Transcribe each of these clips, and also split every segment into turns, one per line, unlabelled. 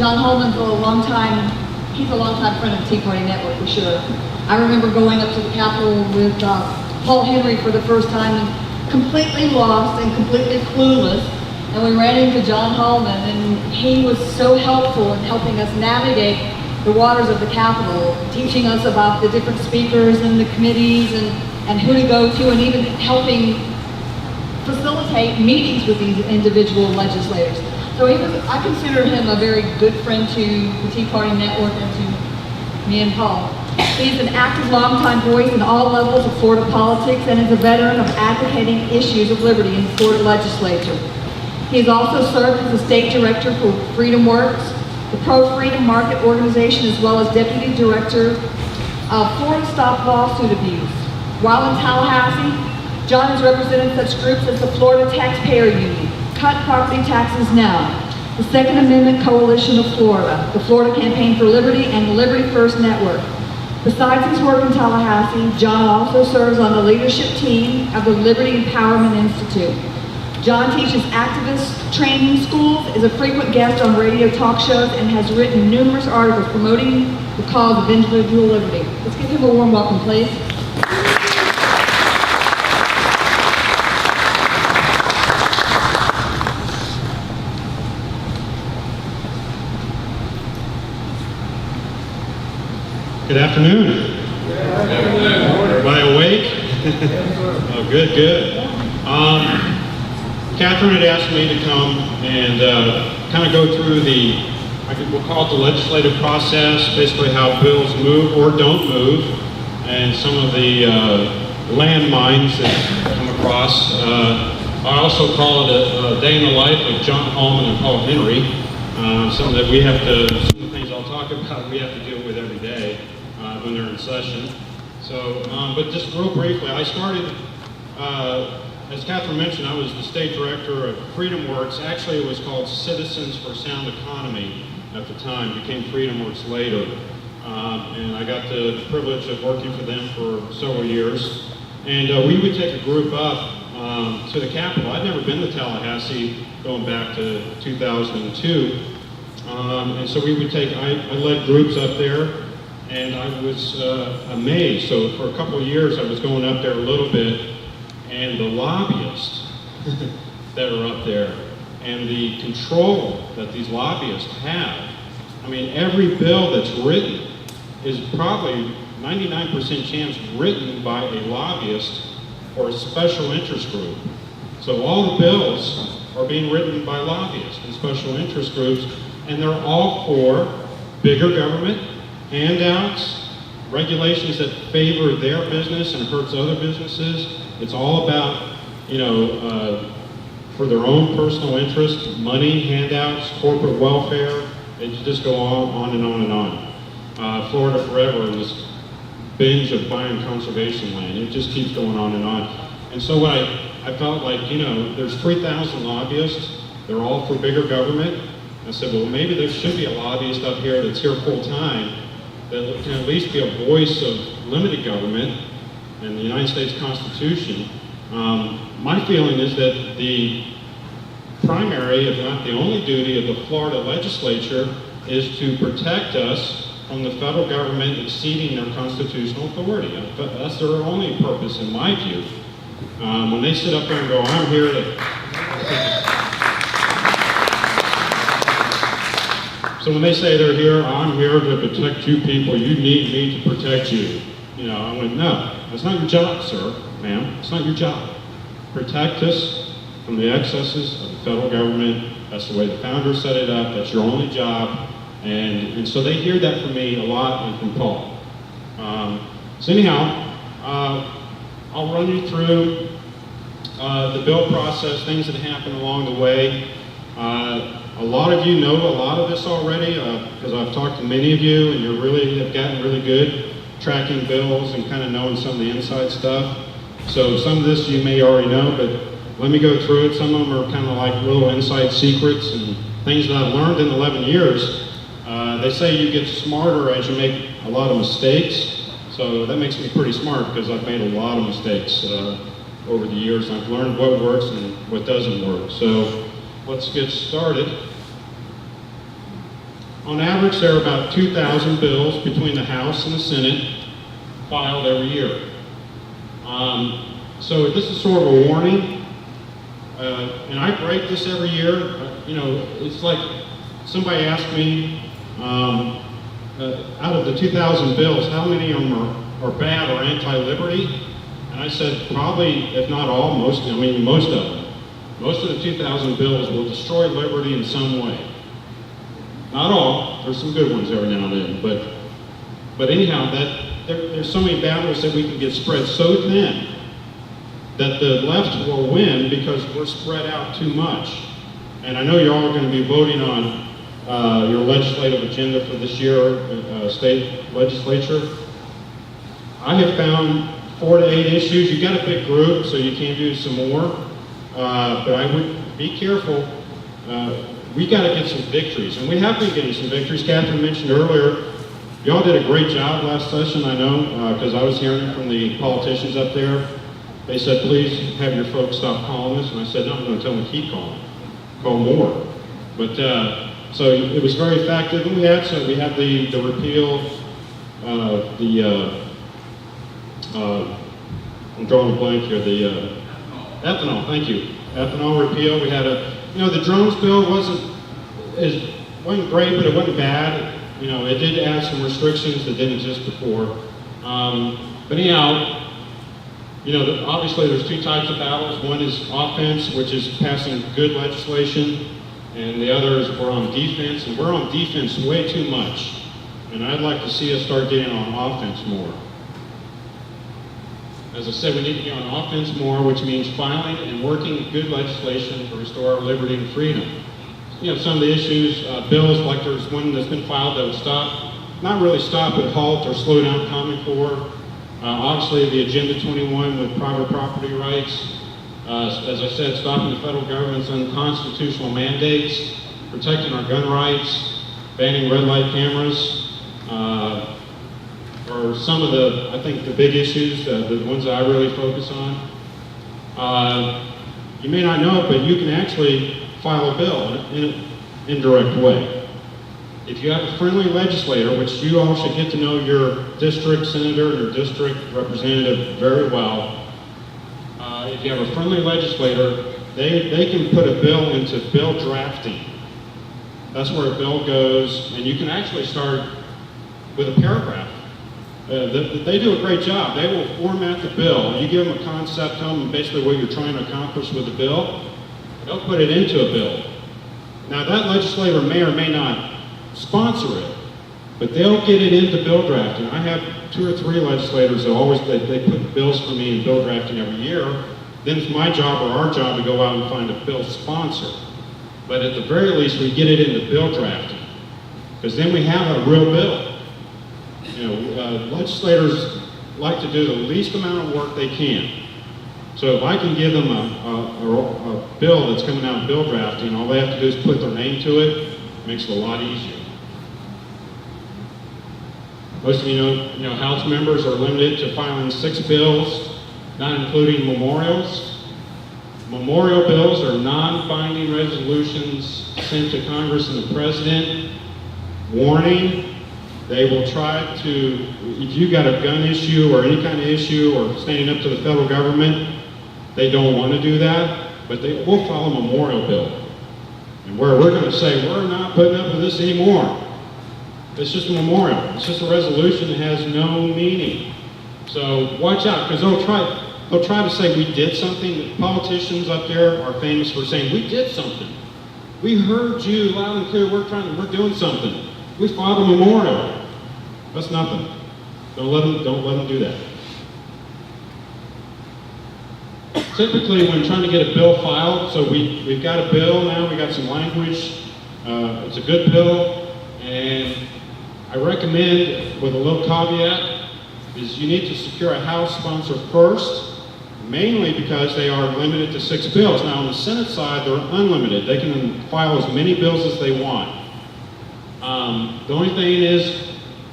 John Hallman's he's a longtime friend of the Tea Party Network for sure. I remember going up to the Capitol with Paul Henry for the first time and completely lost and completely clueless. And we ran into John Hallman, and he was so helpful in helping us navigate the waters of the Capitol, teaching us about the different speakers and the committees and who to go to, and even helping facilitate meetings with these individual legislators. So I consider him a very good friend to the Tea Party Network and to me and Paul. He's an active, longtime voice in all levels of Florida politics and is a veteran of advocating issues of liberty in the Florida legislature. He has also served as the state director for Freedom Works, the Pro-Freedom Market Organization, as well as deputy director of Florida Stop Lawsuit Abuse. While in Tallahassee, John has represented such groups as the Florida Taxpayer Union, Cut Property Taxes Now, the Second Amendment Coalition of Florida, the Florida Campaign for Liberty, and the Liberty First Network. Besides his work in Tallahassee, John also serves on the leadership team of the Liberty Empowerment Institute. John teaches activist training schools, is a frequent guest on radio talk shows, and has written numerous articles promoting the cause of individual liberty. Let's give him a warm welcome, please.
Good afternoon.
Good afternoon.
Everybody awake? Oh, good. Catherine had asked me to come and kind of go through we'll call it the legislative process, basically how bills move or don't move, and some of the landmines that come across. I also call it a day in the life of John Hallman and Paul Henry. Some of the things I'll talk about we have to deal with every day when they're in session. So, but just real briefly, I started, as Catherine mentioned, I was the state director of Freedom Works. Actually, it was called Citizens for Sound Economy at the time, became Freedom Works later. And I got the privilege of working for them for several years. And we would take a group up to the Capitol. I'd never been to Tallahassee going back to 2002. And so we would I led groups up there, and I was amazed. So for a couple of years, I was going up there a little bit, and the lobbyists that are up there, and the control that these lobbyists have. I mean, every bill that's written is probably 99% chance written by a lobbyist or a special interest group. So all the bills are being written by lobbyists and special interest groups, and they're all for bigger government, handouts, regulations that favor their business and hurts other businesses. It's all about, for their own personal interest, money, handouts, corporate welfare. It just go on and on and on. Florida forever in this binge of buying conservation land. It just keeps going on and on. And so what I felt like, there's 3,000 lobbyists. They're all for bigger government. I said, well, maybe there should be a lobbyist up here that's here full time that can at least be a voice of limited government and the United States Constitution. My feeling is that the primary, if not the only duty of the Florida legislature is to protect us from the federal government exceeding their constitutional authority. That's their only purpose in my view. When they sit up there and go, I'm here to... So when they say they're here, I'm here to protect you people, you need me to protect you. I went, no, that's not your job, sir, ma'am. It's not your job. Protect us from the excesses of the federal government. That's the way the founders set it up. That's your only job. And so they hear that from me a lot and from Paul. So anyhow, I'll run you through the bill process, things that happen along the way. A lot of you know a lot of this already because I've talked to many of you, and you really have gotten really good tracking bills and kind of knowing some of the inside stuff. So some of this you may already know, but let me go through it. Some of them are kind of like little inside secrets and things that I've learned in 11 years. They say you get smarter as you make a lot of mistakes. So that makes me pretty smart because I've made a lot of mistakes over the years. I've learned what works and what doesn't work. So let's get started. On average, there are about 2,000 bills between the House and the Senate filed every year. So this is sort of a warning, and I break this every year. You know, it's like somebody asked me, out of the 2,000 bills, how many of them are bad or anti-liberty? And I said, probably, if not all, most of them. Most of the 2,000 bills will destroy liberty in some way. Not all, there's some good ones every now and then, but anyhow, there's so many battles that we can get spread so thin that the left will win because we're spread out too much. And I know you're all going to be voting on your legislative agenda for this year, state legislature. I have found 4 to 8 issues. You've got a big group, so you can do some more. But I would be careful. We got to get some victories, and we have been getting some victories. Catherine mentioned earlier, y'all did a great job last session, I know, because I was hearing from the politicians up there. They said, please have your folks stop calling us, and I said, no, I'm going to tell them to keep calling. Call more. But, so it was very effective, and we had the repeal, I'm drawing a blank here, the ethanol, thank you. Ethanol repeal, we had the drones bill wasn't great, but it wasn't bad. You know, it did add some restrictions that didn't exist before. But anyhow, you know, obviously there's 2 types of battles. One is offense, which is passing good legislation, and the other is we're on defense, and we're on defense way too much. And I'd like to see us start getting on offense more. As I said, we need to be on offense more, which means filing and working good legislation to restore our liberty and freedom. You know, some of the issues, bills, like there's one that's been filed that would stop, not really stop, but halt or slow down Common Core. Obviously, the Agenda 21 with private property rights. As I said, stopping the federal government's unconstitutional mandates, protecting our gun rights, banning red light cameras, or some of the, I think, the big issues, the ones that I really focus on. You may not know it, but you can actually file a bill in an indirect way. If you have a friendly legislator, which you all should get to know your district senator, your district representative very well. If you have a friendly legislator, they can put a bill into bill drafting. That's where a bill goes, and you can actually start with a paragraph. They do a great job. They will format the bill. You give them a concept, tell them basically what you're trying to accomplish with the bill. They'll put it into a bill. Now that legislator may or may not sponsor it, but they'll get it into bill drafting. I have 2 or 3 legislators that they put bills for me in bill drafting every year. Then it's my job or our job to go out and find a bill sponsor. But at the very least, we get it into bill drafting, because then we have a real bill. You know, legislators like to do the least amount of work they can. So if I can give them a bill that's coming out of bill drafting, all they have to do is put their name to it. It makes it a lot easier. Most of you know, House members are limited to filing 6 bills, not including memorials. Memorial bills are non-binding resolutions sent to Congress and the President. Warning, they will try to, if you got a gun issue or any kind of issue or standing up to the federal government, they don't want to do that, but they will file a memorial bill. And where we're going to say, we're not putting up with this anymore. It's just a memorial. It's just a resolution that has no meaning. So watch out, because they'll try to say we did something. Politicians up there are famous for saying, we did something. We heard you loud and clear, we're doing something. We filed a memorial. That's nothing. Don't let them do that. Typically, when trying to get a bill filed, so we've got a bill now, we got some language. It's a good bill, and I recommend, with a little caveat, is you need to secure a House sponsor first, mainly because they are limited to 6 bills. Now, on the Senate side, they're unlimited. They can file as many bills as they want. The only thing is,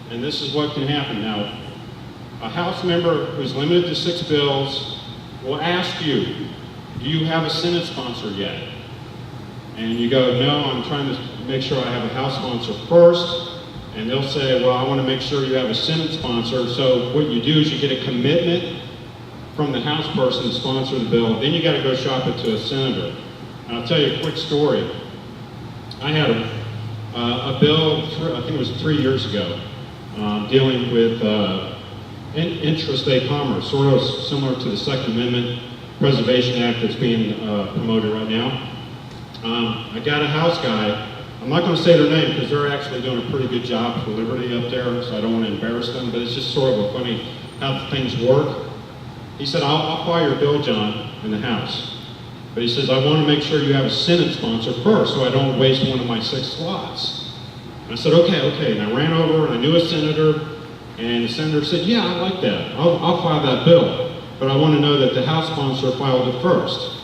and this is what can happen now, a House member who's limited to 6 bills will ask you, do you have a Senate sponsor yet? And you go, no, I'm trying to make sure I have a House sponsor first, and they'll say, well, I want to make sure you have a Senate sponsor. So what you do is you get a commitment from the House person to sponsor the bill. Then you got to go shop it to a senator. And I'll tell you a quick story. I had a bill, I think it was 3 years ago, dealing with intrastate commerce, sort of similar to the Second Amendment Preservation Act that's being promoted right now. I got a House guy. I'm not going to say their name because they're actually doing a pretty good job for Liberty up there, so I don't want to embarrass them, but it's just sort of a funny how things work. He said, I'll file your bill, John, in the House. But he says, I want to make sure you have a Senate sponsor first so I don't waste one of my 6 slots. And I said, okay. And I ran over and I knew a senator, and the senator said, yeah, I like that. I'll file that bill. But I want to know that the House sponsor filed it first.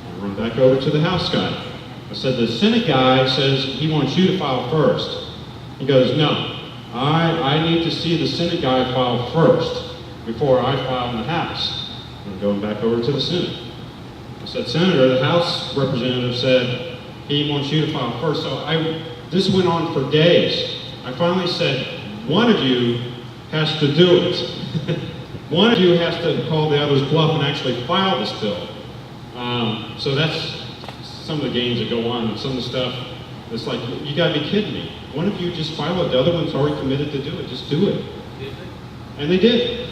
I run back over to the House guy. I said, the Senate guy says he wants you to file first. He goes, no, I need to see the Senate guy file first before I file in the House. I'm going back over to the Senate. I said, Senator, the House representative said he wants you to file first. So this went on for days. I finally said, one of you has to do it. One of you has to call the other's bluff and actually file this bill. So that's some of the games that go on and some of the stuff. It's like, you gotta be kidding me. One of you just file it, the other one's already committed to do it, just do it. And they did.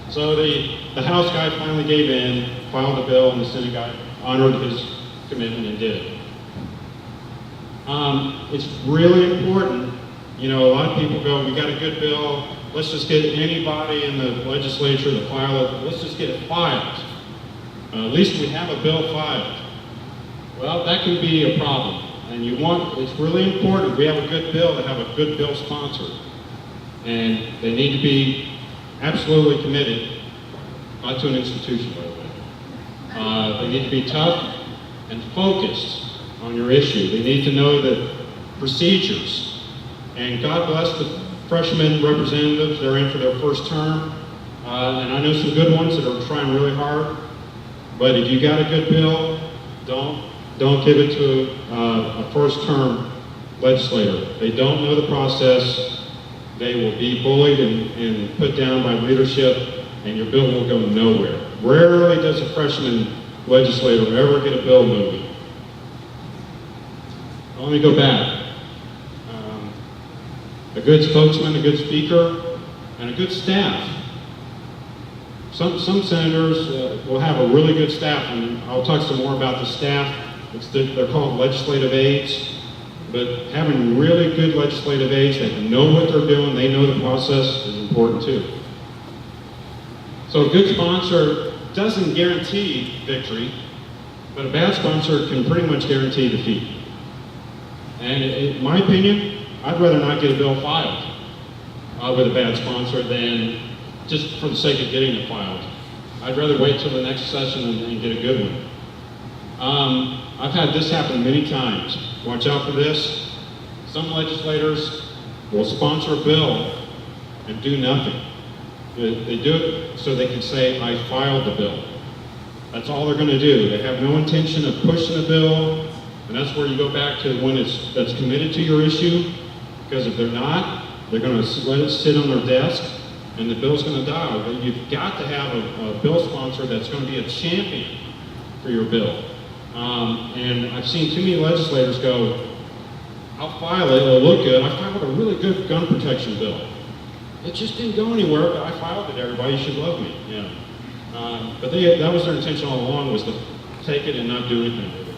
So the House guy finally gave in, filed the bill, and the Senate guy honored his commitment and did it. It's really important. You know, a lot of people go, we got a good bill, let's just get anybody in the legislature to file it, let's just get it filed. At least we have a bill filed. Well, that can be a problem. And it's really important, if we have a good bill, to have a good bill sponsor. And they need to be absolutely committed, not to an institution, by the way. They need to be tough and focused on your issue. They need to know the procedures. And God bless the freshman representatives, they're in for their first term. And I know some good ones that are trying really hard. But if you got a good bill, don't give it to a first-term legislator. They don't know the process. They will be bullied and put down by leadership, and your bill will go nowhere. Rarely does a freshman legislator ever get a bill moving. Let me go back. A good spokesman, a good speaker, and a good staff. Some senators will have a really good staff, and I'll talk some more about the staff. They're called legislative aides, but having really good legislative aides that know what they're doing, they know the process, is important too. So a good sponsor doesn't guarantee victory, but a bad sponsor can pretty much guarantee defeat. And in my opinion, I'd rather not get a bill filed with a bad sponsor than just for the sake of getting it filed. I'd rather wait till the next session and get a good one. I've had this happen many times. Watch out for this. Some legislators will sponsor a bill and do nothing. They do it so they can say, I filed the bill. That's all they're going to do. They have no intention of pushing the bill, and that's where you go back to when that's committed to your issue, because if they're not, they're going to let it sit on their desk, and the bill's going to die. But you've got to have a bill sponsor that's going to be a champion for your bill. And I've seen too many legislators go, I'll file it, it'll look good. I filed a really good gun protection bill. It just didn't go anywhere, but I filed it, everybody should love me. Yeah. But that was their intention all along, was to take it and not do anything with it.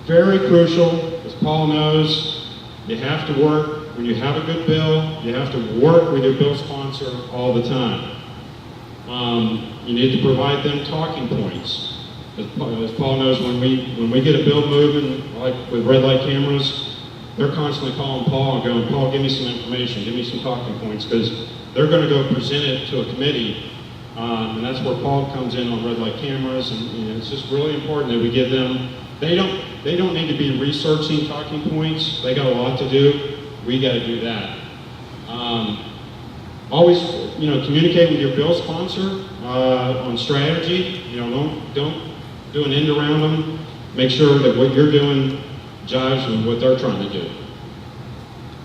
Very crucial, as Paul knows, you have to work. When you have a good bill, you have to work with your bill sponsor all the time. You need to provide them talking points. As Paul knows, when we get a bill moving, like with red light cameras, they're constantly calling Paul and going, Paul, give me some information, give me some talking points, because they're going to go present it to a committee, and that's where Paul comes in on red light cameras, and it's just really important that we give them, they don't need to be researching talking points, they got a lot to do, we got to do that. Always, communicate with your bill sponsor on strategy. Don't do an end around them. make sure that what you're doing jives with what they're trying to do.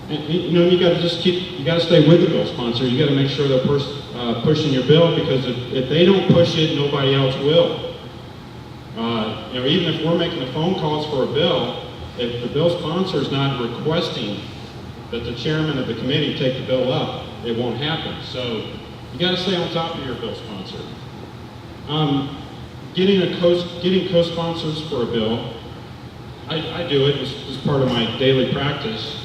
And, you know, you got to stay with the bill sponsor. You got to make sure they're pushing your bill, because if they don't push it, nobody else will. You know, even if we're making the phone calls for a bill, if the bill sponsor is not requesting that the chairman of the committee take the bill up, it won't happen. So you got to stay on top of your bill sponsor. Getting co-sponsors for a bill, I do it as part of my daily practice.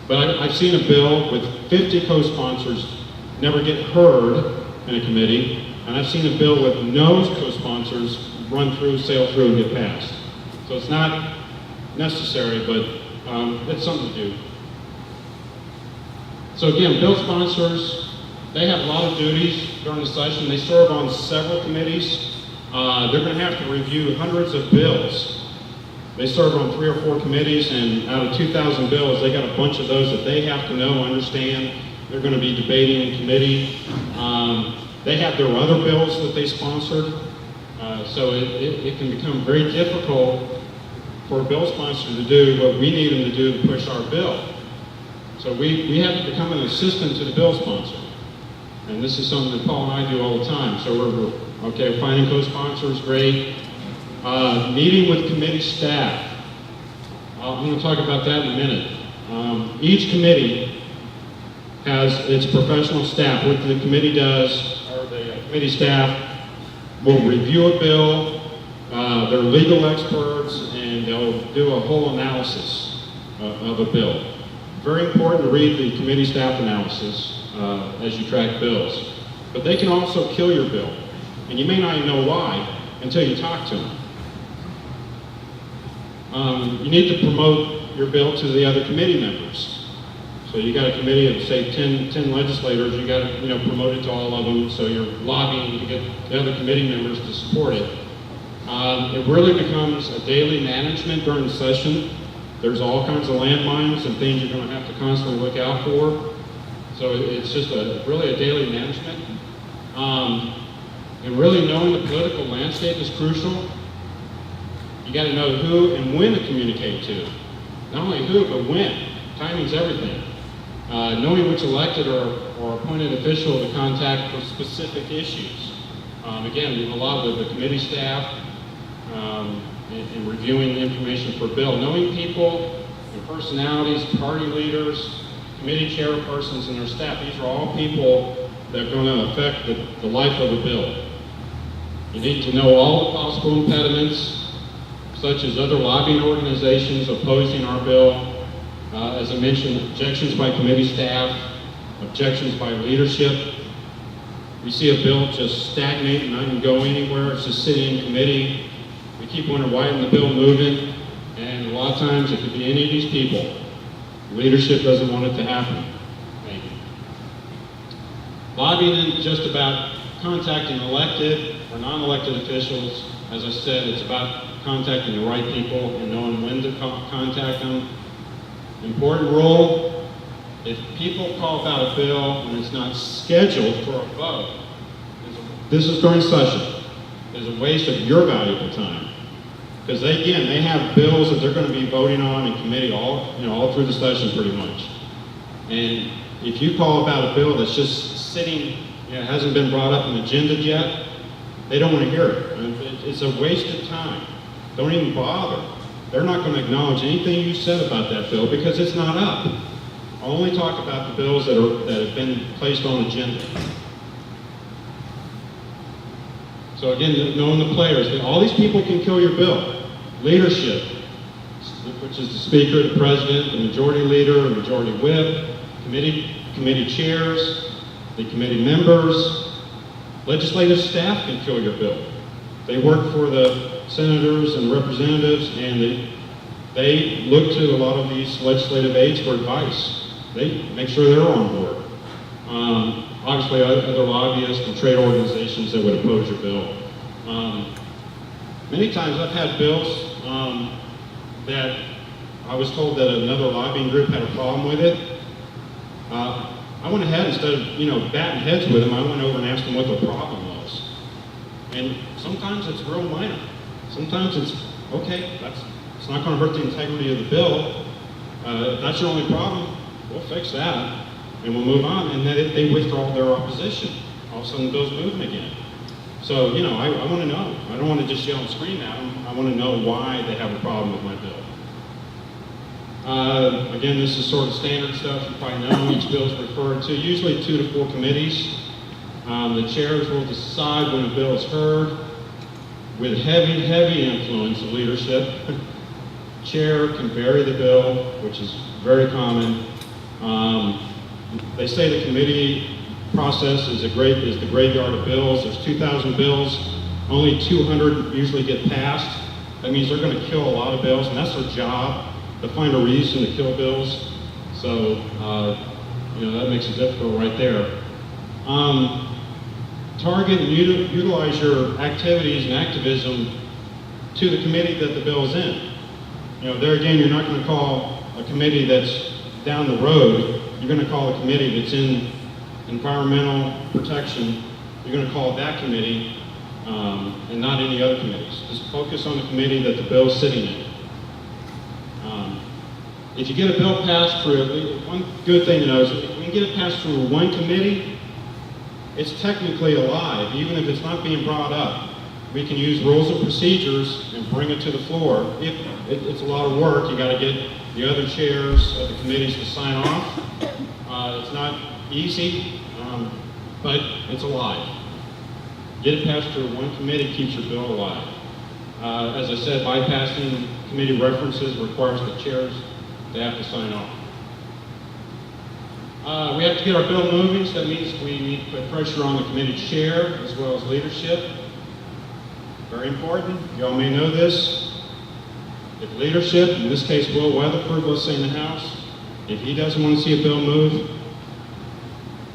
But I've seen a bill with 50 co-sponsors never get heard in a committee, and I've seen a bill with no co-sponsors run through, sail through, and get passed. So it's not necessary, but it's something to do. So again, bill sponsors, they have a lot of duties during the session. They serve on several committees. They're going to have to review hundreds of bills. They serve on 3 or 4 committees, and out of 2,000 bills, they got a bunch of those that they have to know, understand. They're going to be debating in committee. They have their other bills that they sponsored. So it can become very difficult for a bill sponsor to do what we need them to do to push our bill. So we have to become an assistant to the bill sponsor. And this is something that Paul and I do all the time. So we're finding co-sponsors, great. Meeting with committee staff. I'm going to talk about that in a minute. Each committee has its professional staff. What the committee does, or the committee staff, will review a bill. They're legal experts, and they'll do a whole analysis of a bill. Very important to read the committee staff analysis as you track bills. But they can also kill your bill, and you may not even know why until you talk to them. You need to promote your bill to the other committee members. So you got a committee of, say, 10 legislators, you got to promote it to all of them, so you're lobbying to get the other committee members to support it. It really becomes a daily management during the session. There's all kinds of landmines and things you're going to have to constantly look out for. So it's just really a daily management. And really knowing the political landscape is crucial. You got to know who and when to communicate to. Not only who, but when. Timing's everything. Knowing which elected or appointed official to contact for specific issues. Again, a lot of the committee staff and reviewing the information for a bill. Knowing people and personalities, party leaders, committee chairpersons and their staff. These are all people that are going to affect the life of a bill. You need to know all the possible impediments, such as other lobbying organizations opposing our bill. As I mentioned, objections by committee staff, objections by leadership. We see a bill just stagnate and not even go anywhere. It's just sitting in committee. We keep wondering why isn't the bill moving? And a lot of times it could be any of these people. Leadership doesn't want it to happen. Maybe. Lobbying isn't just about contacting elected or non-elected officials. As I said, it's about contacting the right people and knowing when to contact them. Important rule, if people call about a bill when it's not scheduled for a vote, this is during session, is a waste of your valuable time. Because they have bills that they're going to be voting on in committee all through the session pretty much. And if you call about a bill that's just sitting, hasn't been brought up and agendaed yet, they don't want to hear it. It's a waste of time. Don't even bother. They're not going to acknowledge anything you said about that bill because it's not up. I'll only talk about the bills that have been placed on agenda. So again, knowing the players, all these people can kill your bill. Leadership, which is the speaker, the president, the majority leader, the majority whip, committee chairs, the committee members, legislative staff can kill your bill. They work for the senators and representatives, and they look to a lot of these legislative aides for advice. They make sure they're on board. Obviously, other lobbyists and trade organizations that would oppose your bill. Many times I've had bills that I was told that another lobbying group had a problem with it. I went ahead, instead of batting heads with them, I went over and asked them what the problem was. And sometimes it's real minor. Sometimes it's, okay, it's not gonna hurt the integrity of the bill. If that's your only problem, we'll fix that, and we'll move on, and then they withdraw their opposition. All of a sudden, the bill's moving again. So, you know, I wanna know. I don't wanna just yell and scream at them. I wanna know why they have a problem with my bill. Again, this is sort of standard stuff. You probably know each bill is referred to, usually 2 to 4 committees. The chairs will decide when a bill is heard with heavy influence of leadership. Chair can bury the bill, which is very common. They say the committee process is the graveyard of bills. There's 2,000 bills, only 200 usually get passed. That means they're going to kill a lot of bills, and that's their job, to find a reason to kill bills. So, you know, that makes it difficult right there. Target and utilize your activities and activism to the committee that the bill is in. You know, there again, you're not going to call a committee that's down the road. You're going to call a committee that's in environmental protection. You're going to call that committee and not any other committees. Just focus on the committee that the bill is sitting in. If you get a bill passed through, one good thing to know is if we can get it passed through one committee, it's technically alive, even if it's not being brought up. We can use rules and procedures and bring it to the floor. It's a lot of work. You got to get the other chairs of the committees to sign off. It's not easy, but it's alive. Get it passed through one committee keeps your bill alive. As I said, bypassing committee references requires the chairs to have to sign off. We have to get our bill moving, so that means we need to put pressure on the committee chair as well as leadership. Very important. You all may know this. If leadership, in this case Will Weatherford, let's say in the House, if he doesn't want to see a bill move,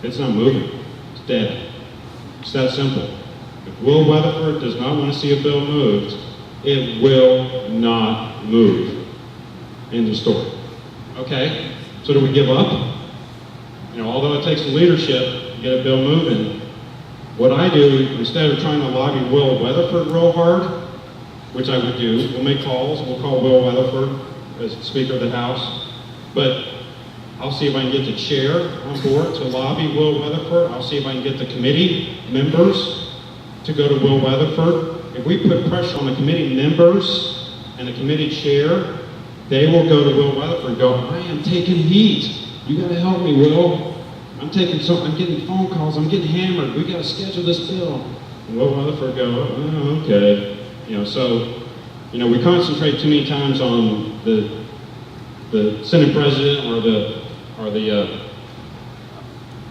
it's not moving. It's dead. It's that simple. If Will Weatherford does not want to see a bill moved, it will not move. End of story. Okay? So do we give up? You know, although it takes leadership to get a bill moving, what I do, instead of trying to lobby Will Weatherford real hard, which I would do, we'll make calls, we'll call Will Weatherford as Speaker of the House, but I'll see if I can get the chair on board to lobby Will Weatherford. I'll see if I can get the committee members to go to Will Weatherford. If we put pressure on the committee members and the committee chair, they will go to Will Weatherford and go, I am taking heat. You got to help me, Will. I'm getting phone calls. I'm getting hammered. We got to schedule this bill. And Will Weatherford go, oh, okay. You know, so, you know, we concentrate too many times on the Senate President or the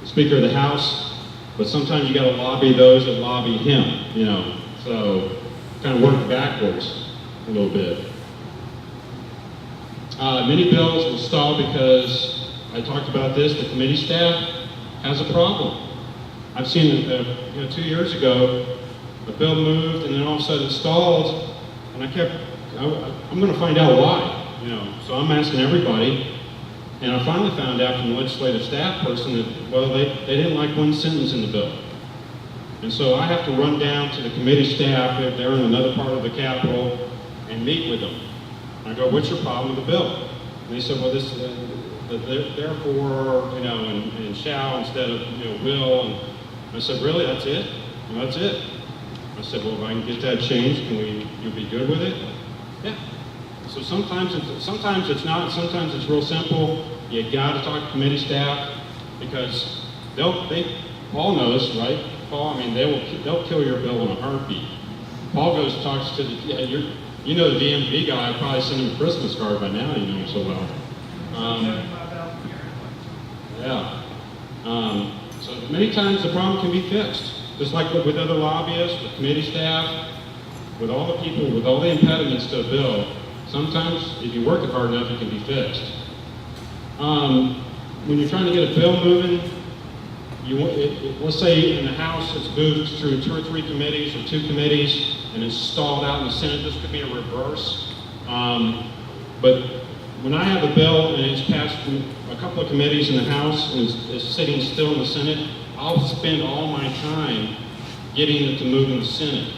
Speaker of the House, but sometimes you got to lobby those that lobby him. You know, so kind of work backwards a little bit. Many bills will stall because I talked about this. The committee staff has a problem. I've seen it 2 years ago. A bill moved and then all of a sudden it stalled, and I'm going to find out why. You know, so I'm asking everybody, and I finally found out from the legislative staff person that they didn't like one sentence in the bill, and so I have to run down to the committee staff if they're in another part of the Capitol and meet with them. I go, what's your problem with the bill? And they said, well, this therefore, you know, and shall instead of, you know, will. And I said, really, that's it? And that's it. I said, well, if I can get that changed, you'll be good with it? Yeah. So sometimes it's not, sometimes it's real simple. You got to talk to committee staff because Paul knows, right? Paul, I mean, they'll kill your bill in a heartbeat. Paul goes and talks to you know the DMV guy. I probably sent him a Christmas card by now. You know him so well. So many times the problem can be fixed, just like with other lobbyists, with committee staff, with all the people, with all the impediments to a bill. Sometimes, if you work it hard enough, it can be fixed. When you're trying to get a bill moving, let's say in the House it's moved through 2 or 3 committees or 2 committees, and it's stalled out in the Senate. This could be a reverse. But when I have a bill and it's passed through a couple of committees in the House and is sitting still in the Senate, I'll spend all my time getting it to move in the Senate.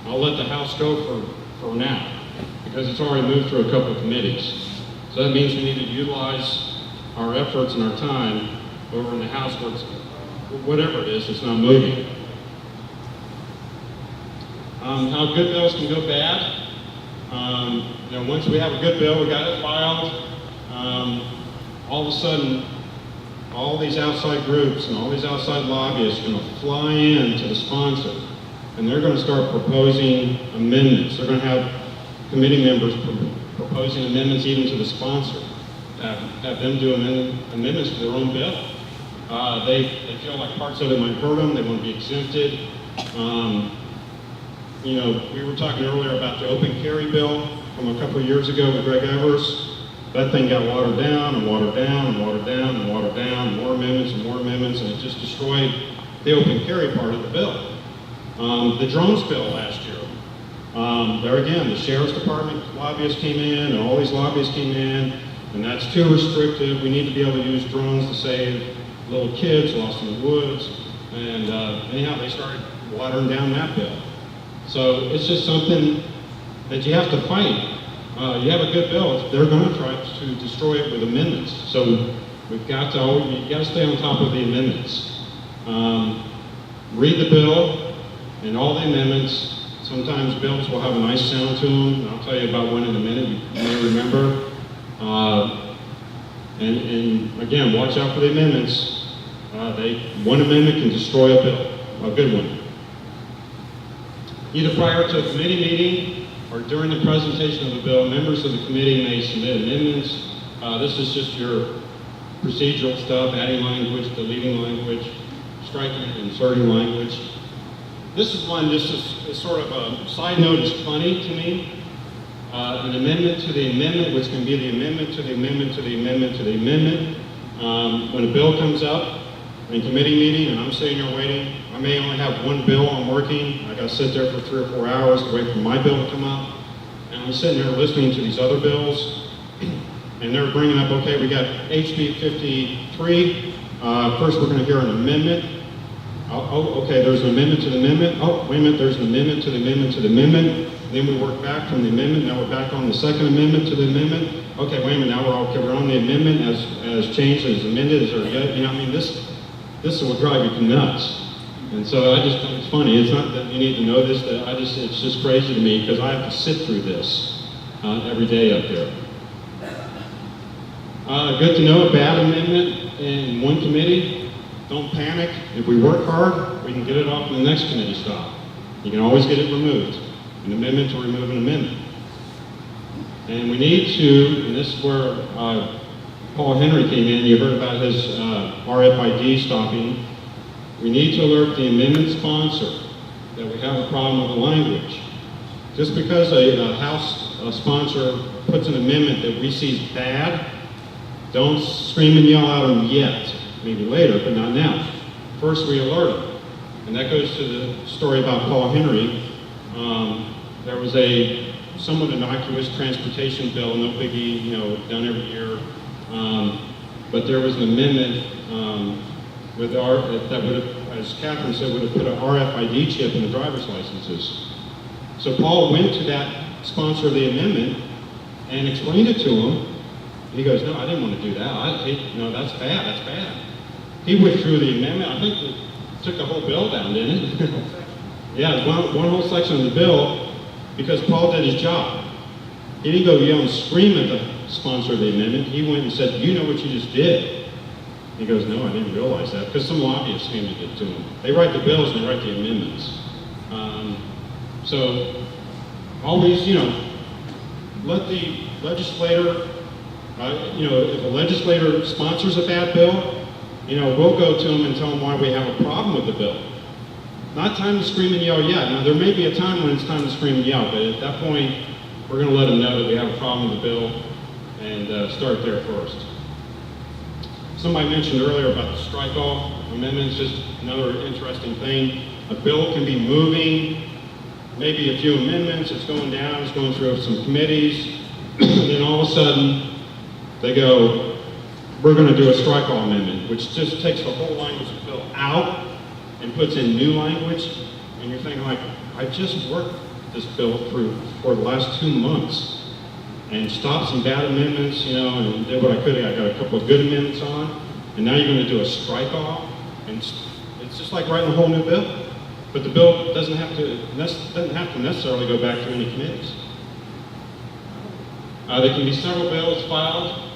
I'll let the House go for for now, because it's already moved through a couple of committees. So that means we need to utilize our efforts and our time over in the House where it's, whatever it is, it's not moving. How good bills can go bad. Once we have a good bill, we got it filed, all of a sudden, all these outside groups and all these outside lobbyists are going to fly in to the sponsor, and they're going to start proposing amendments. They're going to have committee members proposing amendments even to the sponsor, have them do amendments to their own bill. They feel like parts of it might hurt them. They want to be exempted. We were talking earlier about the open carry bill from a couple of years ago with Greg Evers. That thing got watered down and watered down and watered down and watered down, more amendments and more amendments, and it just destroyed the open carry part of the bill. The drones bill last year. There again, the Sheriff's Department lobbyists came in, and all these lobbyists came in, and that's too restrictive. We need to be able to use drones to save little kids lost in the woods, and anyhow, they started watering down that bill. So it's just something that you have to fight. You have a good bill, they're going to try to destroy it with amendments. So we've got to stay on top of the amendments. Read the bill and all the amendments. Sometimes bills will have a nice sound to them, and I'll tell you about one in a minute, you may remember. And again, watch out for the amendments. One amendment can destroy a bill, a good one. Either prior to a committee meeting or during the presentation of the bill, members of the committee may submit amendments. This is just your procedural stuff, adding language, deleting language, striking and inserting language. This is one, this is sort of a side note, it's funny to me. An amendment to the amendment, which can be the amendment to the amendment to the amendment to the amendment. When a bill comes up in committee meeting and I'm sitting there waiting, I may only have one bill I'm working. I got to sit there for 3 or 4 hours to wait for my bill to come up. And I'm sitting there listening to these other bills, and they're bringing up, okay, we got HB 53. First, we're going to hear an amendment. Okay, there's an amendment to the amendment. Oh, wait a minute, there's an amendment to the amendment to the amendment. Then we work back from the amendment. Now we're back on the second amendment to the amendment. Okay, wait a minute, now we're on the amendment as changed, as amended, this will drive you nuts. And so I just think it's funny. It's not that you need to know this, it's just crazy to me because I have to sit through this every day up there. Good to know a bad amendment in one committee. Don't panic. If we work hard, we can get it off in the next committee stop. You can always get it removed. An amendment to remove an amendment. And we need to, and this is where Paul Henry came in, you heard about his RFID stopping. We need to alert the amendment sponsor that we have a problem with the language. Just because a House sponsor puts an amendment that we see is bad, don't scream and yell at them yet. Maybe later, but not now. First, we alert them. And that goes to the story about Paul Henry. There was a somewhat innocuous transportation bill, no biggie, done every year. But there was an amendment that would have, as Catherine said, would have put an RFID chip in the driver's licenses. So Paul went to that sponsor of the amendment and explained it to him. He goes, no, I didn't want to do that. That's bad, that's bad. He withdrew the amendment. I think it took the whole bill down, didn't it? Yeah, one whole section of the bill, because Paul did his job. He didn't go yell and scream at the sponsor of the amendment. He went and said, you know what you just did. He goes, no, I didn't realize that, because some lobbyists handed it to him. They write the bills and they write the amendments. So always, let the legislator, if a legislator sponsors a bad bill, we'll go to them and tell them why we have a problem with the bill. Not time to scream and yell yet. Now, there may be a time when it's time to scream and yell, but at that point, we're going to let them know that we have a problem with the bill and start there first. Somebody mentioned earlier about the strike-off amendments, just another interesting thing. A bill can be moving, maybe a few amendments, it's going down, it's going through some committees, and then all of a sudden, they go, we're going to do a strike-off amendment, which just takes the whole language of the bill out and puts in new language, and you're thinking like, I just worked this bill through for the last 2 months and stopped some bad amendments, you know, and did what I could. I got a couple of good amendments on, and now you're going to do a strike off, and it's just like writing a whole new bill. But the bill doesn't have to necessarily go back to any committees. There can be several bills filed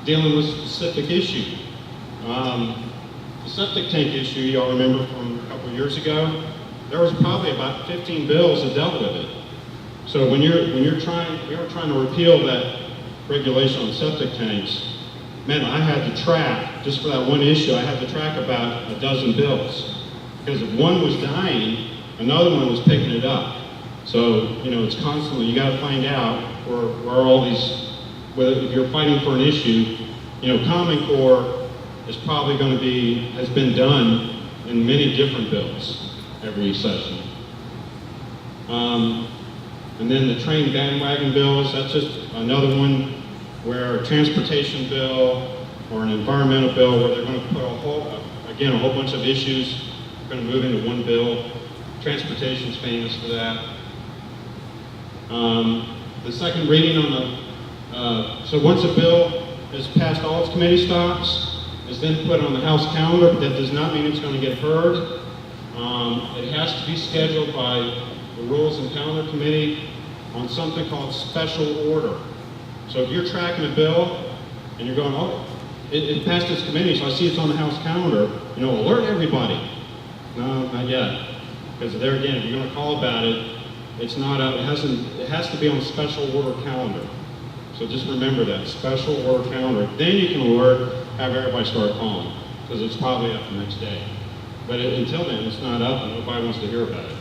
dealing with a specific issue. The septic tank issue, y'all remember from a couple of years ago, there was probably about 15 bills that dealt with it. So we were trying to repeal that regulation on septic tanks, man, I had to track, just for that one issue, I had to track about a dozen bills. Because if one was dying, another one was picking it up. So, you know, it's constantly, you gotta find out where all these, whether if you're fighting for an issue, you know, Common Core is probably going to be, has been done in many different bills every session. And then the train bandwagon bills, that's just another one where a transportation bill or an environmental bill where they're going to put a whole bunch of issues, going to move into one bill. Transportation's famous for that. The second reading on the, so once a bill has passed all its committee stops, is then put on the House calendar, but that does not mean it's going to get heard. It has to be scheduled by the Rules and Calendar Committee on something called special order. So if you're tracking a bill and you're going, oh, it passed its committee, so I see it's on the House calendar, you know, alert everybody. No, not yet. Because there again, if you're going to call about it, it's not up, it has to be on a special order calendar. So just remember that, special order calendar. Then you can alert, have everybody start calling, because it's probably up the next day. But until then, it's not up and nobody wants to hear about it.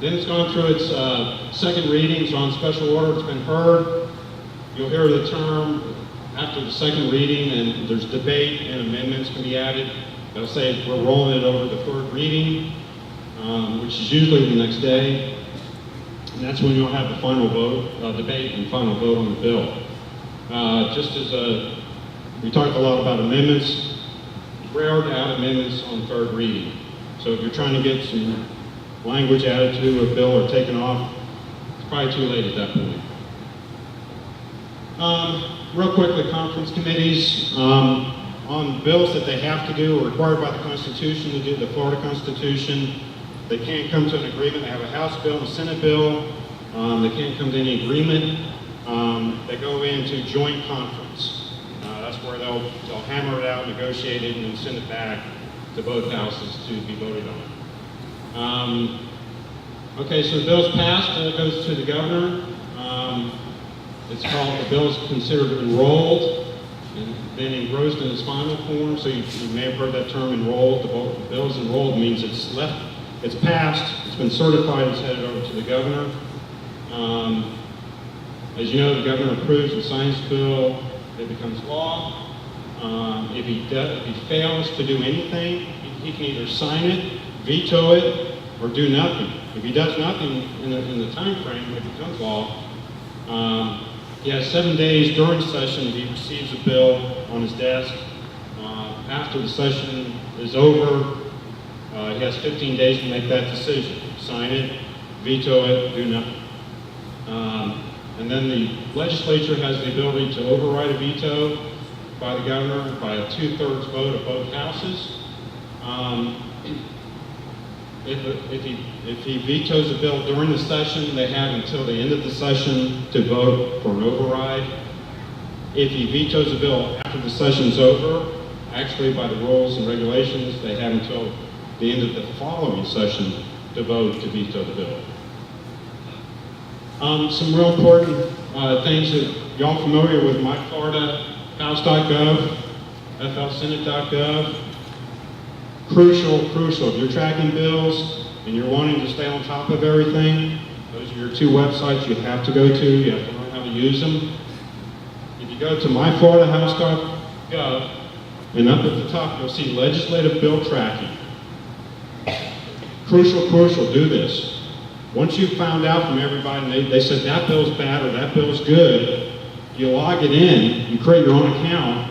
Then it's gone through its second reading, so on special order, it's been heard. You'll hear the term after the second reading, and there's debate and amendments can be added. They'll say we're rolling it over the third reading, which is usually the next day. And that's when you'll have the final vote, debate and final vote on the bill. Just as we talked a lot about amendments, it's rare to add amendments on third reading. So if you're trying to get some language added to a bill or taken off, it's probably too late at that point. Real quickly, conference committees. On bills that they have to do or required by the Constitution to do, the Florida Constitution, they can't come to an agreement. They have a House bill and a Senate bill. They can't come to any agreement. They go into joint conference. That's where they'll hammer it out, negotiate it, and then send it back to both houses to be voted on. Okay, so the bill's passed, and it goes to the governor. It's called, the bill's considered enrolled, and then engrossed in its final form. So you may have heard that term, enrolled. The bill's enrolled means it's passed, it's been certified, it's headed over to the governor. As you know, the governor approves and signs the bill, it becomes law. If he fails to do anything, he can either sign it, veto it, or do nothing. If he does nothing in the time frame when it becomes law, he has 7 days during session if he receives a bill on his desk. After the session is over, he has 15 days to make that decision. Sign it, veto it, do nothing. And then the legislature has the ability to override a veto by the governor by a 2/3 vote of both houses. If he vetoes a bill during the session, they have until the end of the session to vote for an override. If he vetoes a bill after the session's over, actually by the rules and regulations, they have until the end of the following session to vote to veto the bill. Some real important things that y'all familiar with myfloridahouse.gov, flsenate.gov. Crucial, if you're tracking bills and you're wanting to stay on top of everything, those are your two websites you have to go to. You have to learn how to use them. If you go to myfloridahouse.gov, and up at the top you'll see legislative bill tracking. Crucial, do this. Once you've found out from everybody, and they said that bill's bad or that bill's good, you log it in, you create your own account,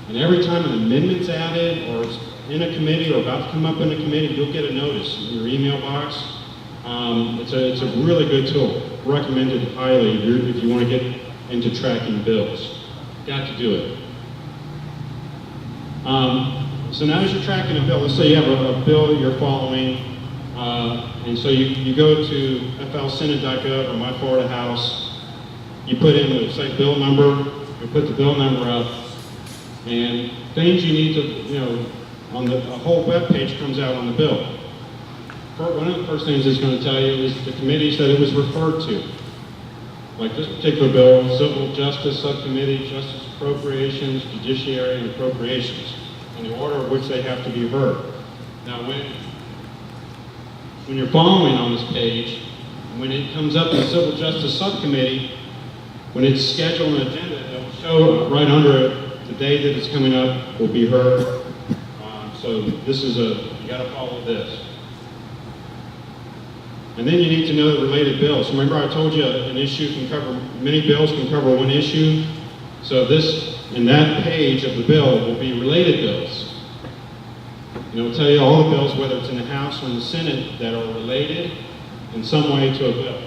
and every time an amendment's added or it's in a committee or about to come up in a committee, you'll get a notice in your email box. It's a really good tool. Recommended highly if you want to get into tracking bills. Got to do it. So now as you're tracking a bill, let's say you have a bill that you're following, and so you go to flsenate.gov or My Florida House, you put in the, say, bill number, you put the bill number up, and things you need to, on a whole web page comes out on the bill. One of the first things it's going to tell you is the committees that it was referred to. Like this particular bill, Civil Justice Subcommittee, Justice Appropriations, Judiciary, and Appropriations, in the order of which they have to be heard. Now, when you're following on this page, when it comes up in the Civil Justice Subcommittee, when it's scheduled an agenda, it will show right under it the day that it's coming up will be heard. So this is you got to follow this. And then you need to know the related bills. Remember I told you an issue can cover, many bills can cover one issue. So in that page of the bill will be related bills. And it will tell you all the bills, whether it's in the House or in the Senate, that are related in some way to a bill.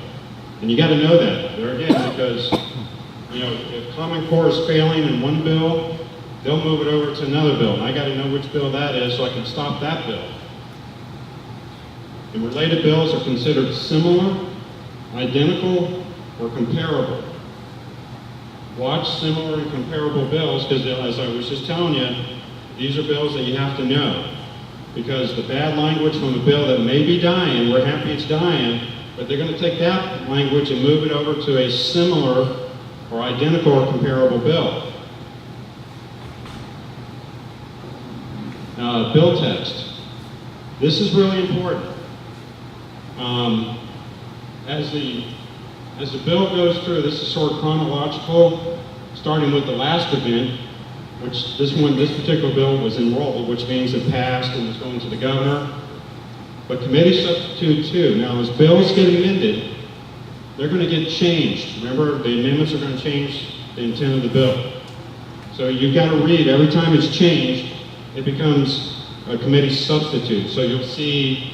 And you got to know that, there again, because if Common Core is failing in one bill, they'll move it over to another bill. And I got to know which bill that is so I can stop that bill. And related bills are considered similar, identical, or comparable. Watch similar and comparable bills, because as I was just telling you, these are bills that you have to know. Because the bad language from a bill that may be dying, we're happy it's dying, but they're going to take that language and move it over to a similar or identical or comparable bill. Bill text. This is really important. As the bill goes through, this is sort of chronological, starting with the last event, which this particular bill was enrolled, which means it passed and is going to the governor. But committee substitute too. Now, as bills get amended, they're going to get changed. Remember, the amendments are going to change the intent of the bill. So you've got to read every time it's changed, it becomes a committee substitute. So you'll see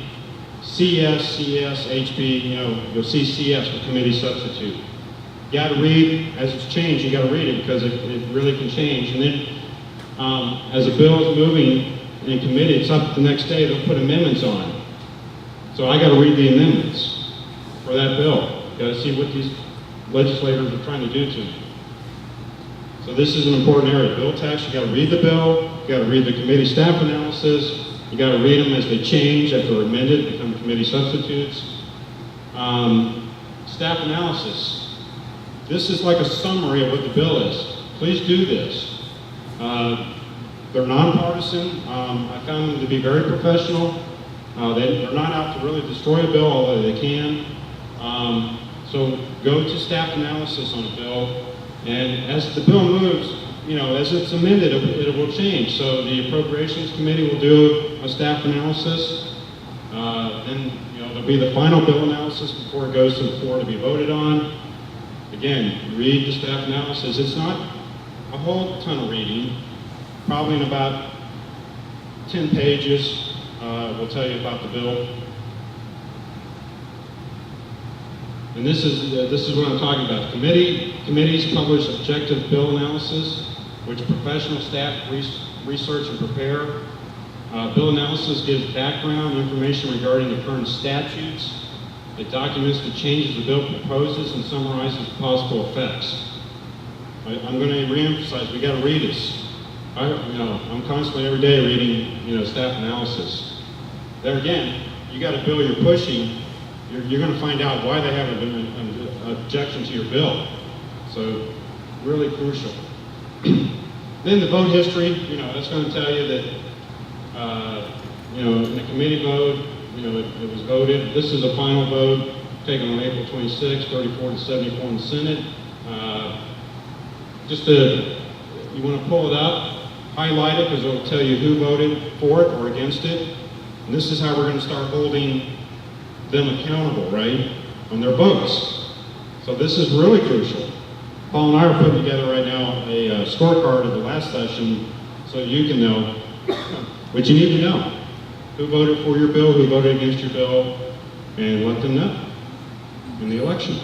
CS, HB, you'll see CS for committee substitute. You got to read, as it's changed, you got to read it because it really can change. And then as a bill is moving in committee, it's up the next day, they'll put amendments on it. So I got to read the amendments for that bill. Got to see what these legislators are trying to do to it. So this is an important area. Bill text, you got to read the bill, you got to read the committee staff analysis, you got to read them as they change, after they're amended, become committee substitutes. Staff analysis. This is like a summary of what the bill is. Please do this. They're nonpartisan. I found them to be very professional. They're not out to really destroy a bill, although they can. So go to staff analysis on a bill, and as the bill moves, as it's amended, it will change. So the Appropriations Committee will do a staff analysis. Then there'll be the final bill analysis before it goes to the floor to be voted on. Again, read the staff analysis. It's not a whole ton of reading. Probably in about 10 pages, we'll tell you about the bill. And this is what I'm talking about. Committees publish objective bill analysis, which professional staff research and prepare. Bill analysis gives background information regarding the current statutes. It documents the changes the bill proposes and summarizes possible effects. I'm going to reemphasize, we got to read this. I'm constantly every day reading, staff analysis. There again, you got a bill you're pushing, you're going to find out why they have an objection to your bill. So, really crucial. Then the vote history, that's going to tell you that, in the committee vote, it was voted. This is a final vote taken on April 26, 34 to 74 in the Senate. You want to pull it up, highlight it, because it will tell you who voted for it or against it. And this is how we're going to start holding them accountable, right, on their votes. So this is really crucial. Paul and I are putting together right now a scorecard of the last session so you can know what you need to know. Who voted for your bill, who voted against your bill, and let them know in the election.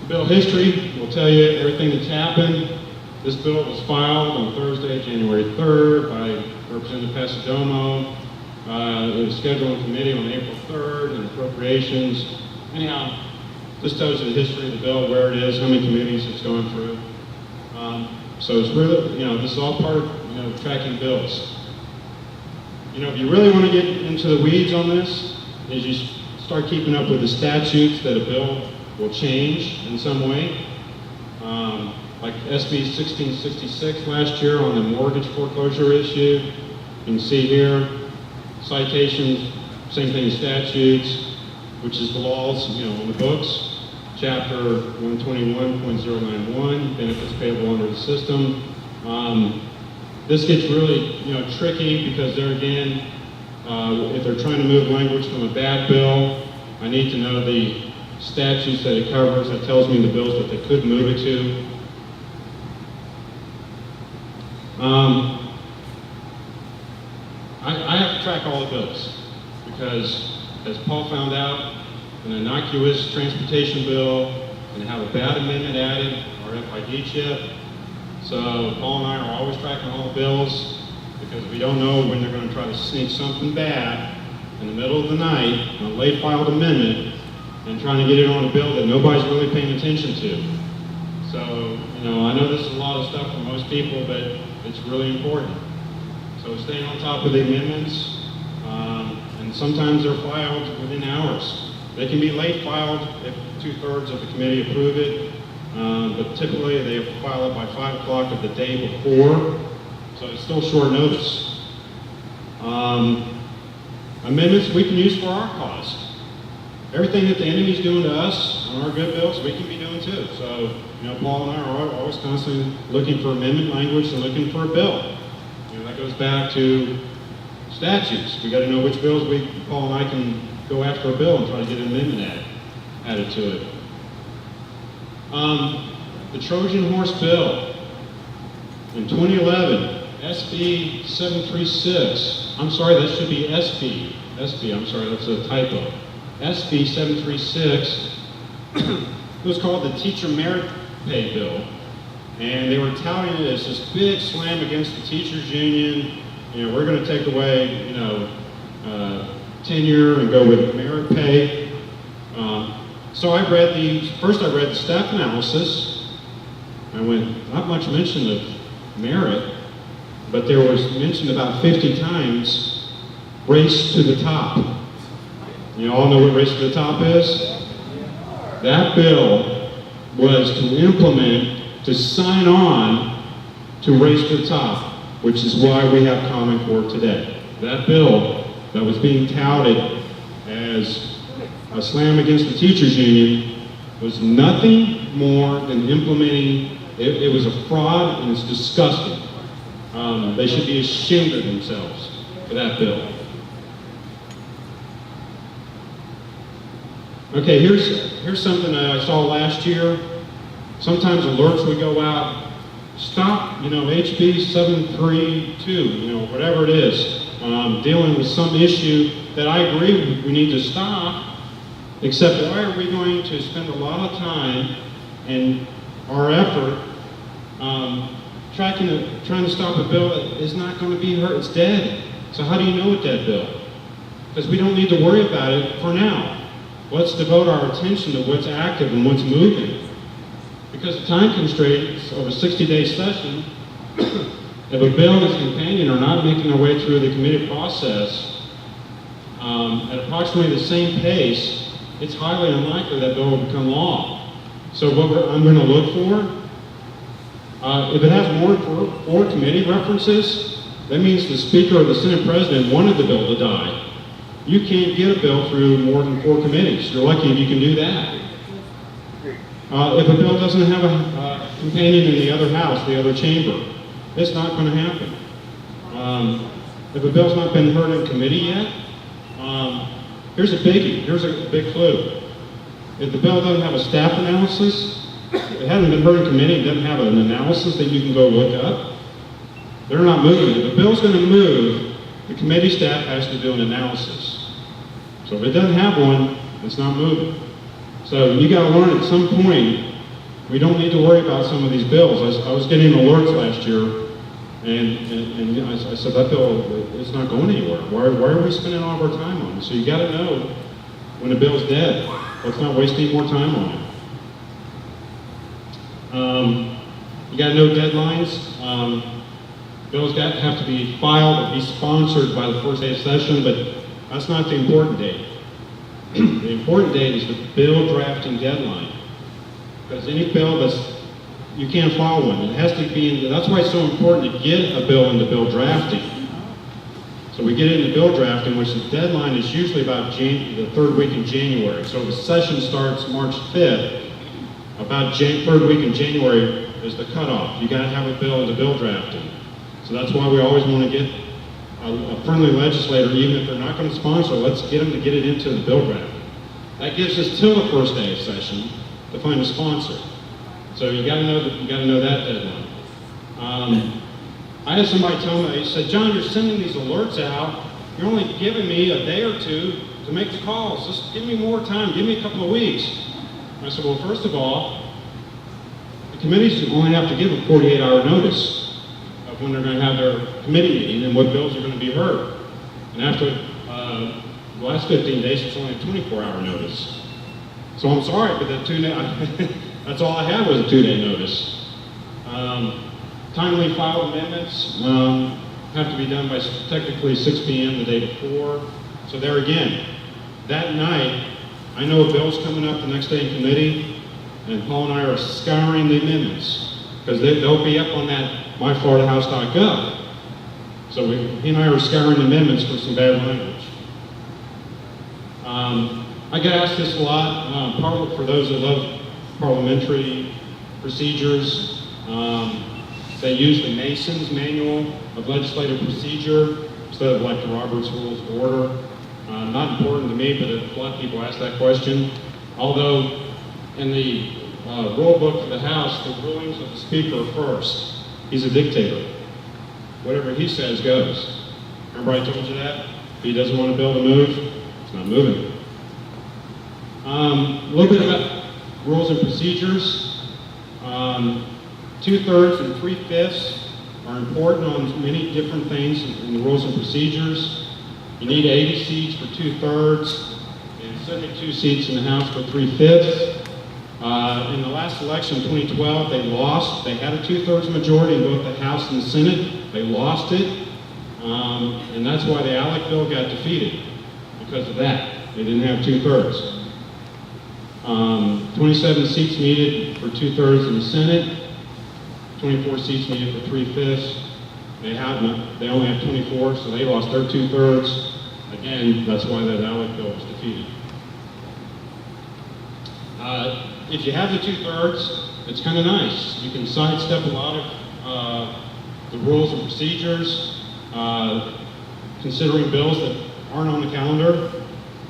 Bill history will tell you everything that's happened. This bill was filed on Thursday, January 3rd by Representative Pasadomo. It was scheduled in committee on April 3rd and appropriations. Anyhow, this tells you the history of the bill, where it is, how many committees it's gone through. So it's really, this is all part of, tracking bills. If you really want to get into the weeds on this, is you start keeping up with the statutes that a bill will change in some way. Like SB 1666 last year on the mortgage foreclosure issue. You can see here, citations, same thing as statutes, which is the laws, on the books. Chapter 121.091, benefits payable under the system. This gets really, tricky because there again, if they're trying to move language from a bad bill, I need to know the statutes that it covers. That tells me the bills that they could move it to. I have to track all the bills because, as Paul found out, an innocuous transportation bill can have a bad amendment added, or FID chip. So Paul and I are always tracking all the bills because we don't know when they're going to try to sneak something bad in the middle of the night, a late filed amendment, and trying to get it on a bill that nobody's really paying attention to. So, I know this is a lot of stuff for most people, but it's really important. So staying on top of the amendments, and sometimes they're filed within hours. They can be late filed if 2/3 of the committee approve it, but typically they have to file it by 5 o'clock of the day before, so it's still short notice. Amendments we can use for our cause. Everything that the enemy's doing to us on our good bills, we can be doing too. So, Paul and I are always constantly looking for amendment language and looking for a bill. That goes back to statutes. We got to know which bills Paul and I can go after a bill and try to get an amendment added to it. The Trojan Horse Bill in 2011, SB 736. I'm sorry, that should be SB. I'm sorry, that's a typo. SB 736 was called the Teacher Merit Pay Bill. And they were touting it as this big slam against the teachers union. We're going to take away, tenure and go with merit pay. So I read the staff analysis. I went, not much mention of merit, but there was mentioned about 50 times race to the top. You all know what race to the top is? That bill was to implement, to sign on to race to the top, which is why we have Common Core today. That bill that was being touted as a slam against the teachers union was nothing more than implementing, it was a fraud and it's disgusting. They should be ashamed of themselves for that bill. Okay, here's something that I saw last year. Sometimes alerts would go out, stop, HB 732, whatever it is, dealing with some issue that I agree we need to stop, except why are we going to spend a lot of time and our effort trying to stop a bill that is not going to be hurt, it's dead. So how do you know it's dead bill? Because we don't need to worry about it for now. Let's devote our attention to what's active and what's moving. Because of time constraints of a 60-day session, if a bill and its companion are not making their way through the committee process at approximately the same pace, it's highly unlikely that bill will become law. So what I'm going to look for, if it has more than 4 committee references, that means the Speaker or the Senate President wanted the bill to die. You can't get a bill through more than 4 committees. You're lucky if you can do that. If a bill doesn't have a companion in the other house, the other chamber, it's not going to happen. If a bill's not been heard in committee yet, here's a biggie. Here's a big clue. If the bill doesn't have a staff analysis, it hasn't been heard in committee, it doesn't have an analysis that you can go look up, they're not moving it. If a bill's going to move, the committee staff has to do an analysis. So if it doesn't have one, it's not moving. So you got to learn at some point, we don't need to worry about some of these bills. I was getting alerts last year, and I said, that bill is not going anywhere. Why are we spending all of our time on it? So you got to know when a bill's dead. Let's not waste any more time on it. You got to know deadlines. Bills have to be filed and be sponsored by the first day of session, but that's not the important date. The important date is the bill drafting deadline. Because any bill you can't file one. It has to be that's why it's so important to get a bill into bill drafting. So we get into bill drafting, which the deadline is usually about the third week in January. So the session starts March 5th. About third week in January is the cutoff. You got to have a bill into bill drafting. So that's why we always want to get a friendly legislator, even if they're not going to sponsor, let's get them to get it into the bill draft. That gives us till the first day of session to find a sponsor. So you got to know that deadline. I had somebody tell me, he said, John, you're sending these alerts out. You're only giving me a day or two to make the calls. Just give me more time. Give me a couple of weeks. I said, well, first of all, the committees only have to give a 48-hour notice of when they're going to have their committee meeting and what bills are going to be heard. And after the last 15 days, it's only a 24-hour notice. So I'm sorry, but that's all I had was a 2-day notice. Timely filed amendments have to be done by technically 6 p.m. the day before. So there again, that night, I know a bill's coming up the next day in committee, and Paul and I are scouring the amendments because they'll be up on that myfloridahouse.gov. So he and I are scouring the amendments for some bad language. I get asked this a lot, for those that love parliamentary procedures. They use the Mason's Manual of Legislative Procedure instead of like the Robert's Rules of Order. Not important to me, but a lot of people ask that question. Although in the rule book for the House, the rulings of the Speaker are first. He's a dictator. Whatever he says goes. Everybody told you that? If he doesn't want a bill to move, it's not moving. A little bit about rules and procedures. 2/3 and 3/5 are important on many different things in the rules and procedures. You need 80 seats for 2/3 and 72 seats in the House for 3/5. In the last election, 2012, they lost. They had a 2/3 majority in both the House and the Senate. They lost it, and that's why the ALEC bill got defeated, because of that. They didn't have 2/3. 27 seats needed for 2/3 in the Senate, 24 seats needed for 3/5. They only have 24, so they lost their 2/3. Again, that's why that ALEC bill was defeated. If you have the 2/3, it's kind of nice. You can sidestep a lot of the rules and procedures, considering bills that aren't on the calendar.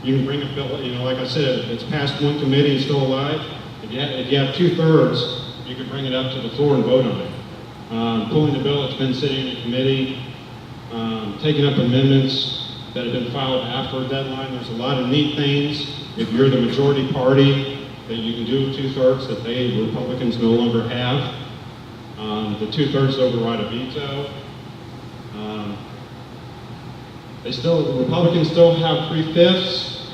You can bring a bill, like I said, if it's passed one committee and still alive, if you have 2/3, you can bring it up to the floor and vote on it. Pulling the bill that's been sitting in a committee, taking up amendments that have been filed after a deadline. There's a lot of neat things. If you're the majority party, that you can do 2/3 that the Republicans no longer have. The 2/3 override a veto. The Republicans still have 3/5,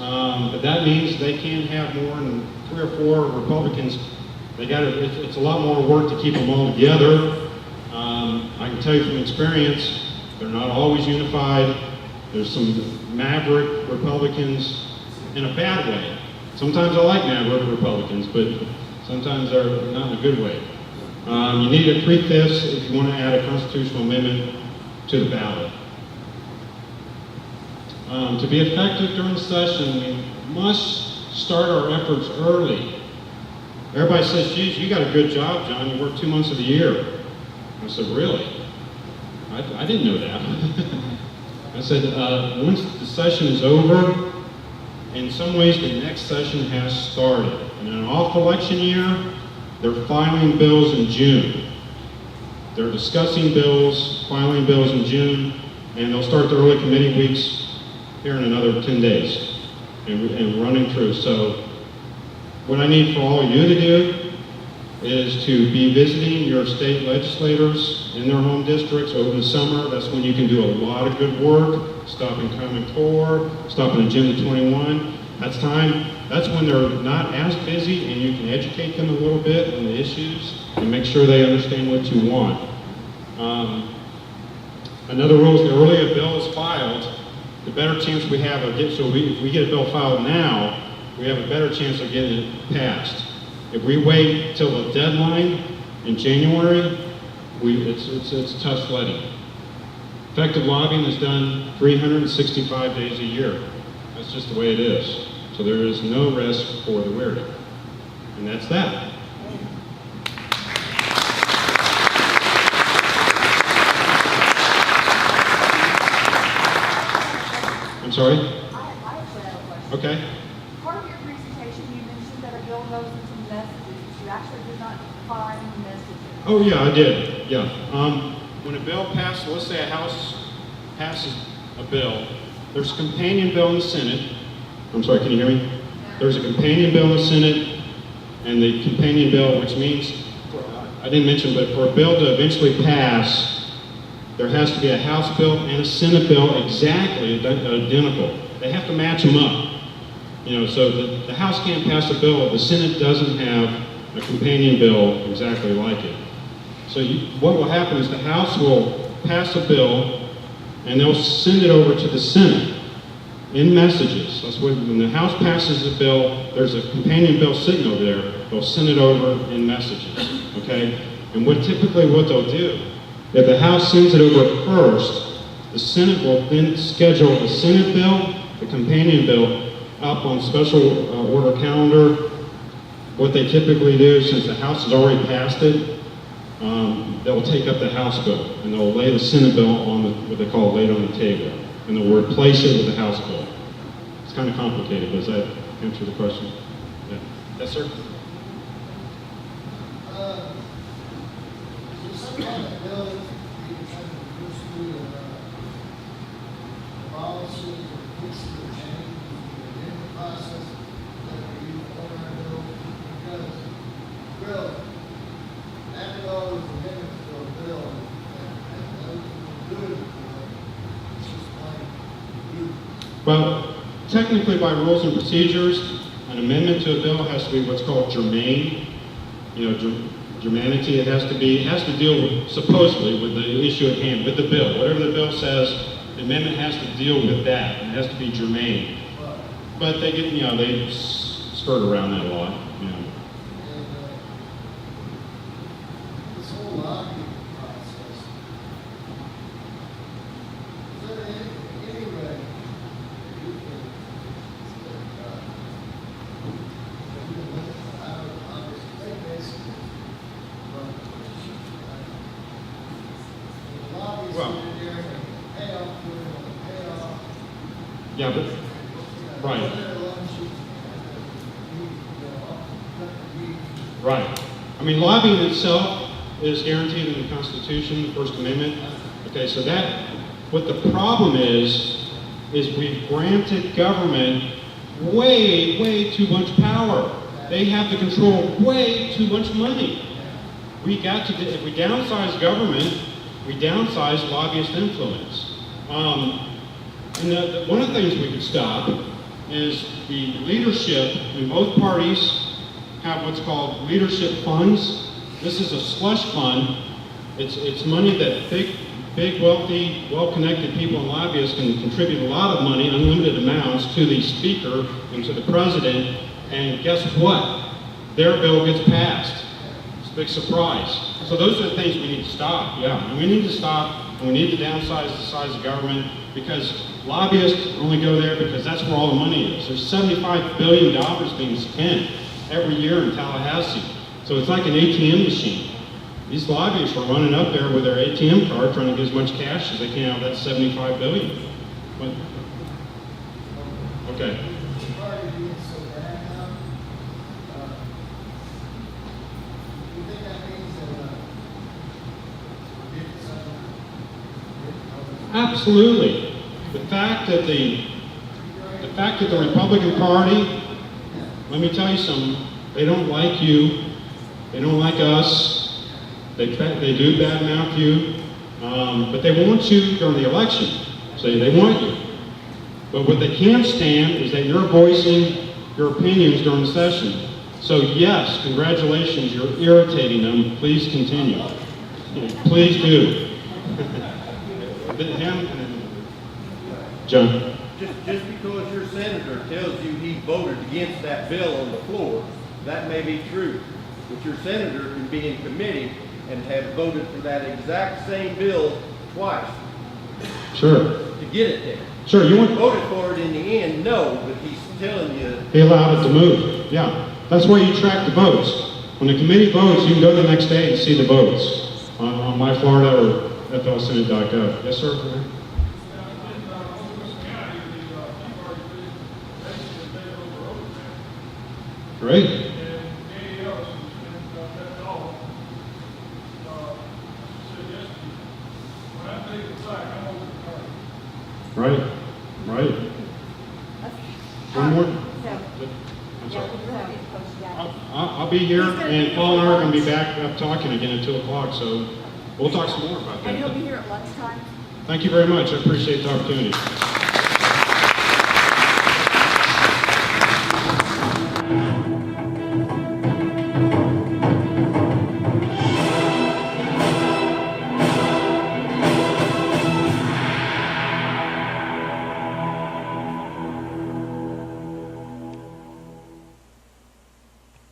but that means they can't have more than 3 or 4 Republicans. It's a lot more work to keep them all together. I can tell you from experience, they're not always unified. There's some maverick Republicans in a bad way. Sometimes I like maverick Republicans, but sometimes they're not in a good way. You need a 3/5 if you want to add a constitutional amendment to the ballot. To be effective during session, we must start our efforts early. Everybody says, geez, you got a good job, John. You work 2 months of the year. I said, really? I didn't know that. I said, once the session is over, in some ways the next session has started. In an off-election year, they're filing bills in June. They're discussing bills, filing bills in June. And they'll start the early committee weeks here in another 10 days and running through. So what I need for all of you to do is to be visiting your state legislators in their home districts over the summer. That's when you can do a lot of good work, stopping Common Core, stopping Agenda 21. That's when they're not as busy and you can educate them a little bit on the issues and make sure they understand what you want. Another rule is the earlier a bill is filed, the better chance we have of getting, if we get a bill filed now, we have a better chance of getting it passed. If we wait till the deadline in January, it's tough sledding. Effective lobbying is done 365 days a year. That's just the way it is. So there is no risk for the weary. And that's that. I'm sorry?
I actually have a question.
Okay.
Part of your presentation, you mentioned that a bill goes into messages. You actually did not define messages.
Oh yeah, I did. Yeah. When a bill passes, let's say a House passes a bill, there's a companion bill in the Senate. I'm sorry, can you hear me? There's a companion bill in the Senate, and the companion bill, which means, I didn't mention, but for a bill to eventually pass, there has to be a House bill and a Senate bill exactly identical. They have to match them up. You know, so the House can't pass a bill if the Senate doesn't have a companion bill exactly like it. So what will happen is the House will pass a bill and they'll send it over to the Senate in messages. That's when the House passes a bill, there's a companion bill sitting over there, they'll send it over in messages, okay? And what they'll do, if the House sends it over first, the Senate will then schedule the Senate bill, the companion bill, up on special order calendar. What they typically do, since the House has already passed it, they'll take up the House bill and they'll lay the Senate bill on what they call laid on the table, and they'll replace it with the House bill. It's kind of complicated. Does that answer the question? Yeah. Yes, sir.
Some kind of bill you trying to push through policies or push through change in the process that you over our bill, because well, after all is amendments to a bill and those who do it, it's just like you.
Well, technically by rules and procedures, an amendment to a bill has to be what's called germane. You know, germanity, it has to deal with, supposedly, with the issue at hand, with the bill. Whatever the bill says, the amendment has to deal with that. It has to be germane. But they get, they skirt around that a lot,
And this whole lobbying process, is there any way that you can limit the amount of Congress, they basically run the position, right? The lobbyists
Well-
sit there and pay off, pay off.
Yeah, but, right. Right. I mean, lobbying itself is guaranteed in the Constitution, the First Amendment. Okay, so what the problem is we've granted government way too much power. They have to control way too much money. If we downsize government, we downsize lobbyist influence. And one of the things we could stop is the leadership in both parties have what's called leadership funds. This is a slush fund. It's money that big, wealthy, well-connected people and lobbyists can contribute a lot of money, unlimited amounts, to the speaker and to the president. And guess what? Their bill gets passed. It's a big surprise. So those are the things we need to stop. Yeah, and we need to stop, and we need to downsize the size of government, because lobbyists only go there because that's where all the money is. There's $75 billion being spent every year in Tallahassee. So it's like an ATM machine. These lobbyists are running up there with their ATM card trying to get as much cash as they can out of that $75 billion. Okay.
The party being so bad now, you think that means that,
Absolutely. The fact that the Republican Party, let me tell you something, they don't like you, they don't like us, they do badmouth you, but they want you during the election, so they want you. But what they can't stand is that you're voicing your opinions during the session. So yes, congratulations, you're irritating them, please continue. Please do. John.
Just because your senator tells you he voted against that bill on the floor, that may be true. But your senator can be in committee and have voted for that exact same bill twice
Sure.
to get it there.
Sure, you want...
Voted for it in the end, no, but he's telling you.
He allowed it to move, yeah. That's why you track the votes. When the committee votes, you can go the next day and see the votes on MyFlorida or flsenate.gov. Yes, sir? Great. Right, right. One more? I'm sorry. I'll be here, and Paul and I are going to be back up talking again at 2 o'clock, so we'll talk some more about that.
And he'll be here at lunchtime.
Thank you very much. I appreciate the opportunity.